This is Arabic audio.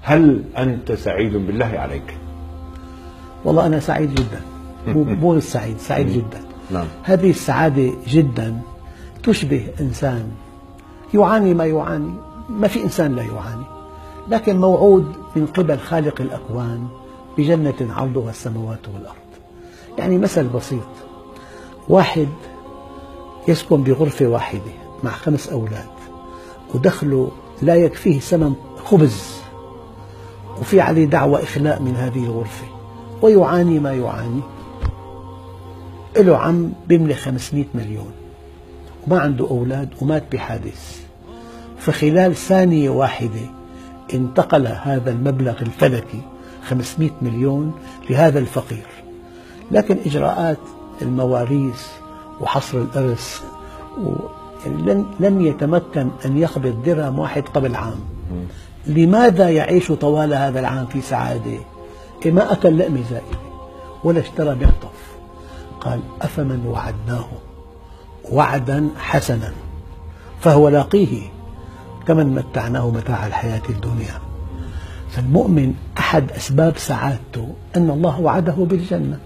هل أنت سعيد بالله عليك؟ والله أنا سعيد جدا، مو سعيد جدا. نعم. هذه السعادة جدا تشبه إنسان يعاني ما يعاني، ما في إنسان لا يعاني، لكن موعود من قبل خالق الأكوان بجنة عرضها السماوات والأرض. يعني مثل بسيط، واحد يسكن بغرفة واحدة مع 5 أولاد ودخله لا يكفيه ثمن خبز، وفي عليه دعوى إخلاء من هذه الغرفة ويعاني ما يعاني. له عم بيملك 500 مليون وما عنده أولاد ومات بحادث، فخلال ثانية واحدة انتقل هذا المبلغ الفلكي 500 مليون لهذا الفقير. لكن إجراءات المواريث وحصر الإرث يعني لم يتمكن أن يقبض درهم واحد قبل عام. لماذا يعيش طوال هذا العام في سعادة؟ ما أكل لقمة زائدة ولا اشترى معطف. قال: أفمن وعدناه وعدا حسنا فهو لاقيه كمن متعناه متاع الحياة الدنيا. فالمؤمن أحد أسباب سعادته أن الله وعده بالجنة.